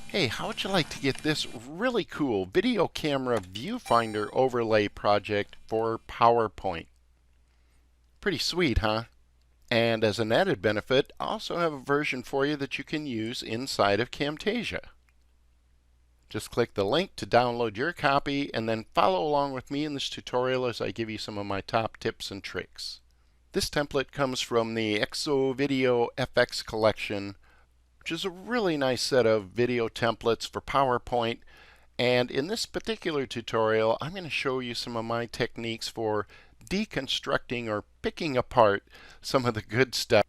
Hey, how would you like to get this really cool video camera viewfinder overlay project for PowerPoint? Pretty sweet, huh? And as an added benefit, I also have a version for you that you can use inside of Camtasia. Just click the link to download your copy and then follow along with me in this tutorial as I give you some of my top tips and tricks. This template comes from the ExoVidio FX collection, which is a really nice set of video templates for PowerPoint. And in this particular tutorial, I'm going to show you some of my techniques for deconstructing or picking apart some of the good stuff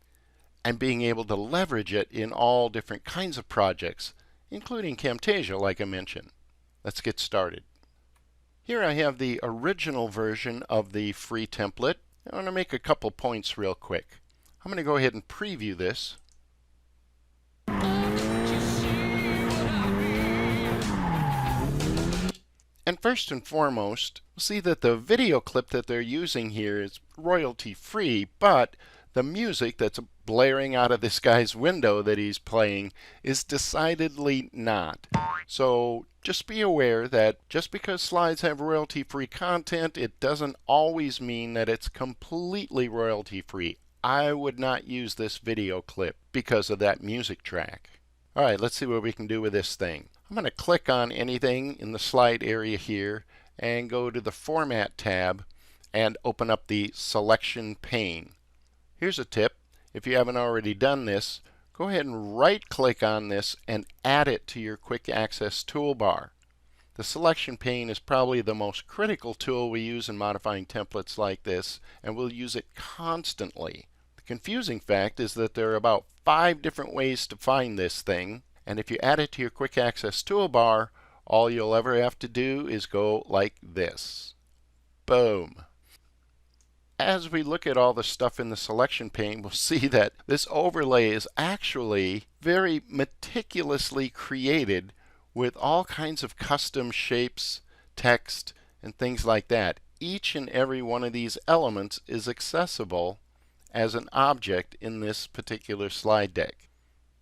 and being able to leverage it in all different kinds of projects, including Camtasia, like I mentioned. Let's get started. Here I have the original version of the free template. I want to make a couple points real quick. I'm going to go ahead and preview this. And first and foremost, see that the video clip that they're using here is royalty free, but the music that's blaring out of this guy's window that he's playing is decidedly not. So just be aware that just because slides have royalty free content, it doesn't always mean that it's completely royalty free. I would not use this video clip because of that music track. Alright, let's see what we can do with this thing. I'm going to click on anything in the slide area here and go to the Format tab and open up the Selection pane. Here's a tip. If you haven't already done this, go ahead and right-click on this and add it to your Quick Access toolbar. The Selection pane is probably the most critical tool we use in modifying templates like this, and we'll use it constantly. The confusing fact is that there are about 5 different ways to find this thing. And if you add it to your Quick Access toolbar, all you'll ever have to do is go like this. Boom. As we look at all the stuff in the selection pane, we'll see that this overlay is actually very meticulously created with all kinds of custom shapes, text, and things like that. Each and every one of these elements is accessible as an object in this particular slide deck.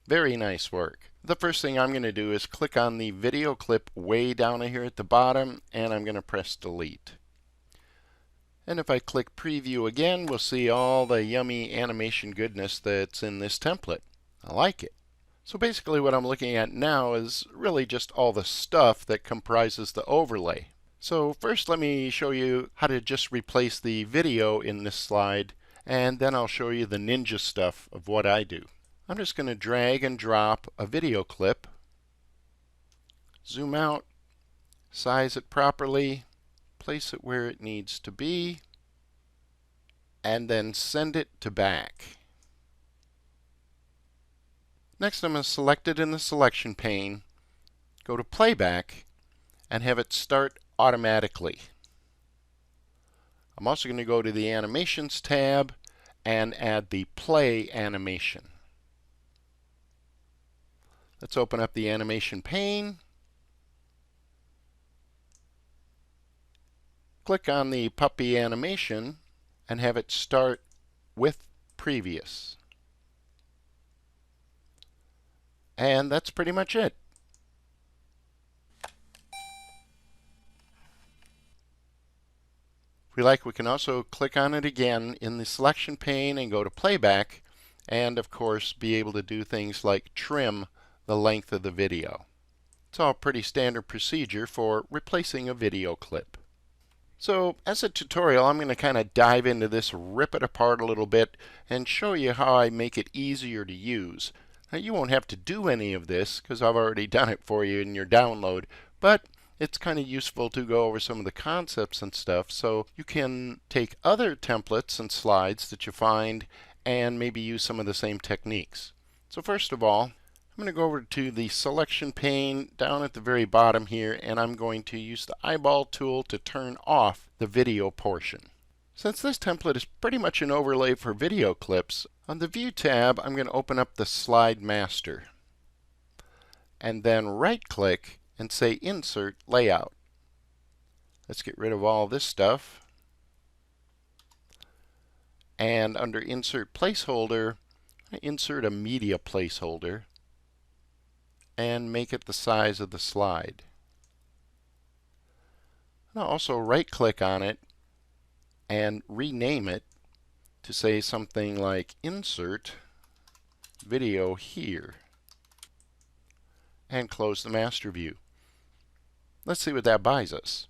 Very nice work. The first thing I'm going to do is click on the video clip way down here at the bottom, and I'm going to press delete. And if I click preview again, we'll see all the yummy animation goodness that's in this template. I like it. So basically what I'm looking at now is really just all the stuff that comprises the overlay. So first let me show you how to just replace the video in this slide, and then I'll show you the ninja stuff of what I do. I'm just going to drag and drop a video clip, zoom out, size it properly, place it where it needs to be, and then send it to back. Next I'm going to select it in the selection pane, go to playback, and have it start automatically. I'm also going to go to the animations tab and add the play animation. Let's open up the animation pane. Click on the puppy animation and have it start with previous. And that's pretty much it. If we like, we can also click on it again in the selection pane and go to playback, and of course be able to do things like trim the length of the video. It's all pretty standard procedure for replacing a video clip. So as a tutorial, I'm going to kind of dive into this, rip it apart a little bit, and show you how I make it easier to use. Now you won't have to do any of this because I've already done it for you in your download, but it's kind of useful to go over some of the concepts and stuff so you can take other templates and slides that you find and maybe use some of the same techniques. So first of all, I'm going to go over to the selection pane down at the very bottom here, and I'm going to use the eyeball tool to turn off the video portion. Since this template is pretty much an overlay for video clips, on the View tab I'm going to open up the Slide Master and then right-click and say Insert Layout. Let's get rid of all this stuff. And under Insert Placeholder, I insert a media placeholder. and make it the size of the slide. I'll also right-click on it and rename it to say something like Insert Video Here, and close the master view. Let's see what that buys us.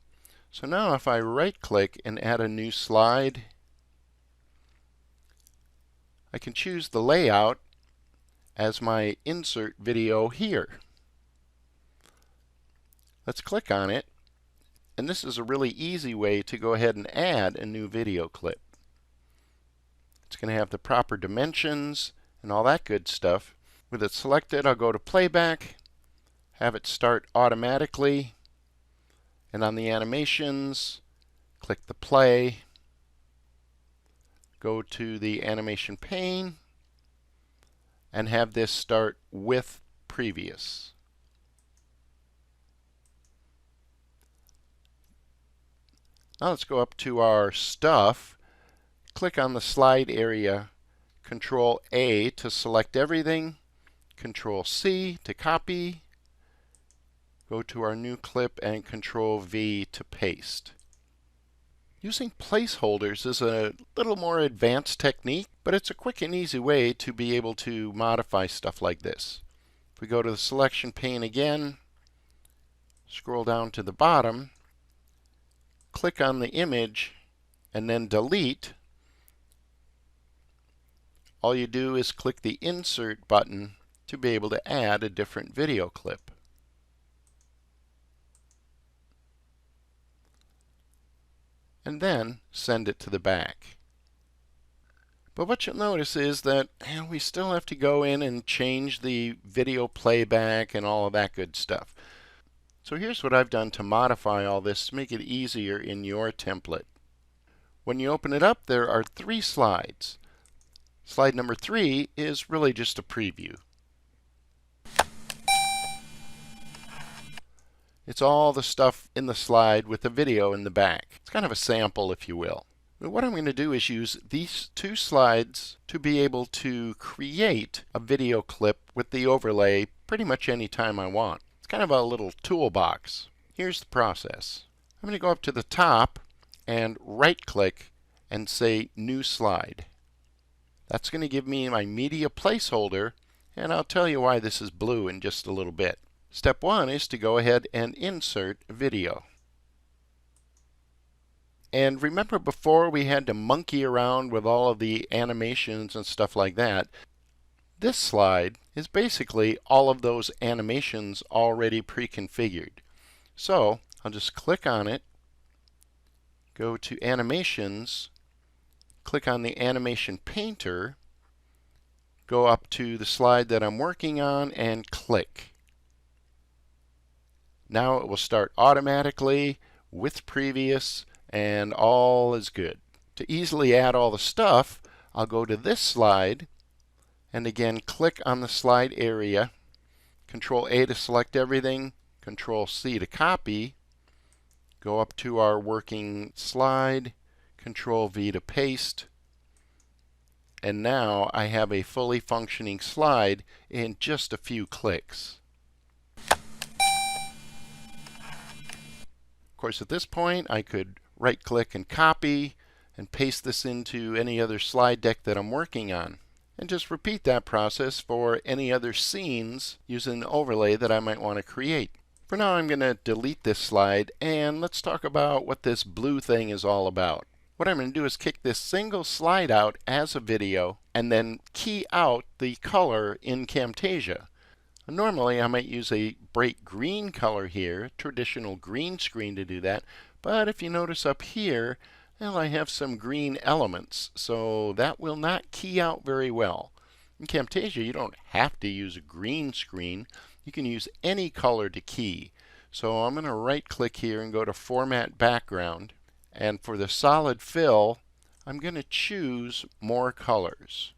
So now if I right-click and add a new slide, I can choose the layout as my Insert Video Here. Let's click on it, and this is a really easy way to go ahead and add a new video clip. It's going to have the proper dimensions and all that good stuff. With it selected, I'll go to Playback, have it start automatically, and on the animations, click the play, go to the animation pane, and have this start with previous. Now let's go up to our stuff, click on the slide area, Control A to select everything, Control C to copy, go to our new clip and Control V to paste. Using placeholders is a little more advanced technique, but it's a quick and easy way to be able to modify stuff like this. If we go to the selection pane again, scroll down to the bottom, click on the image, and then delete, all you do is click the Insert button to be able to add a different video clip. And then send it to the back. But what you'll notice is that we still have to go in and change the video playback and all of that good stuff. So here's what I've done to modify all this to make it easier in your template. When you open it up, there are 3 slides. Slide number 3 is really just a preview. It's all the stuff in the slide with the video in the back. It's kind of a sample, if you will. But what I'm going to do is use these 2 slides to be able to create a video clip with the overlay pretty much any time I want. It's kind of a little toolbox. Here's the process. I'm going to go up to the top and right-click and say New Slide. That's going to give me my media placeholder, and I'll tell you why this is blue in just a little bit. Step 1 is to go ahead and insert video. And remember, before we had to monkey around with all of the animations and stuff like that. This slide is basically all of those animations already pre-configured. So I'll just click on it, go to Animations, click on the Animation Painter, go up to the slide that I'm working on, and click. Now it will start automatically with previous, and all is good. To easily add all the stuff, I'll go to this slide, and again click on the slide area, Control A to select everything, Control C to copy, go up to our working slide, Control V to paste, and now I have a fully functioning slide in just a few clicks. Of course, at this point, I could right-click and copy and paste this into any other slide deck that I'm working on, and just repeat that process for any other scenes using an overlay that I might want to create. For now, I'm going to delete this slide, and let's talk about what this blue thing is all about. What I'm going to do is kick this single slide out as a video, and then key out the color in Camtasia. Normally, I might use a bright green color here, traditional green screen to do that, but if you notice up here, well, I have some green elements, so that will not key out very well. In Camtasia, you don't have to use a green screen. You can use any color to key. So I'm going to right-click here and go to Format Background, and for the solid fill, I'm going to choose More Colors.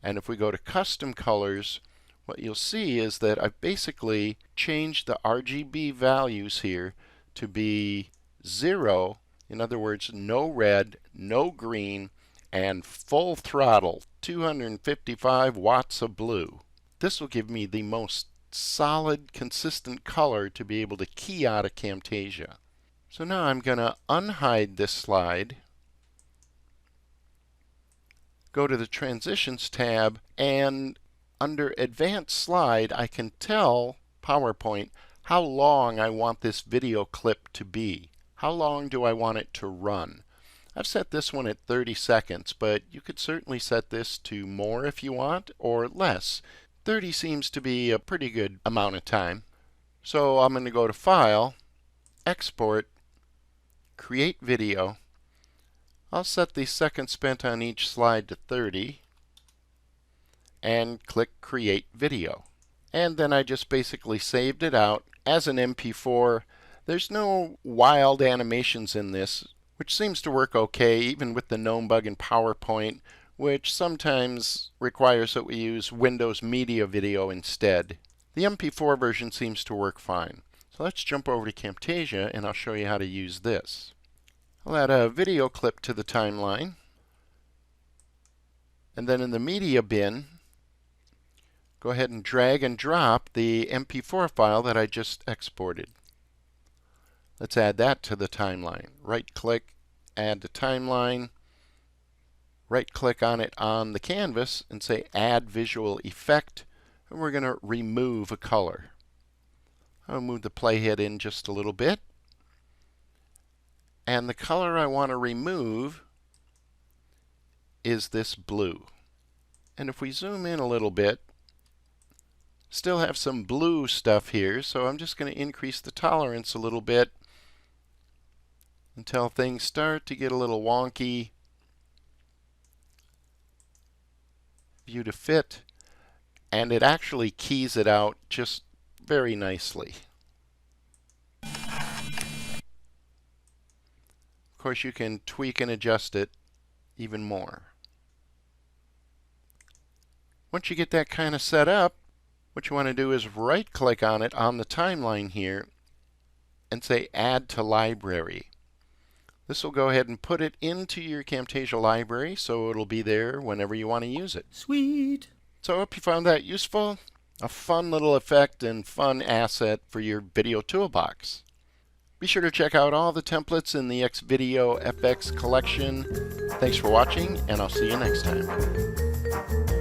And if we go to Custom Colors, what you'll see is that I've basically changed the RGB values here to be 0, in other words, no red, no green, and full throttle, 255 watts of blue. This will give me the most solid, consistent color to be able to key out of Camtasia. So now I'm going to unhide this slide, go to the Transitions tab, and under Advanced Slide, I can tell PowerPoint how long I want this video clip to be. How long do I want it to run? I've set this one at 30 seconds, but you could certainly set this to more if you want, or less. 30 seems to be a pretty good amount of time. So I'm going to go to File, Export, Create Video. I'll set the seconds spent on each slide to 30, and click Create Video. And then I just basically saved it out as an MP4. There's no wild animations in this, which seems to work okay, even with the gnome bug in PowerPoint, which sometimes requires that we use Windows Media Video instead. The MP4 version seems to work fine. So let's jump over to Camtasia, and I'll show you how to use this. I'll add a video clip to the timeline, and then in the media bin, go ahead and drag and drop the MP4 file that I just exported. Let's add that to the timeline. Right-click, add to timeline, right-click on it on the canvas and say Add Visual Effect, and we're going to remove a color. I'll move the playhead in just a little bit. And the color I want to remove is this blue. And if we zoom in a little bit, still have some blue stuff here, so I'm just going to increase the tolerance a little bit until things start to get a little wonky. View to fit, and it actually keys it out just very nicely. Of course, you can tweak and adjust it even more. Once you get that kind of set up, what you want to do is right-click on it on the timeline here and say Add to Library. This will go ahead and put it into your Camtasia library, so it'll be there whenever you want to use it. Sweet! So I hope you found that useful. A fun little effect and fun asset for your video toolbox. Be sure to check out all the templates in the ExoVidio FX collection. Thanks for watching, and I'll see you next time.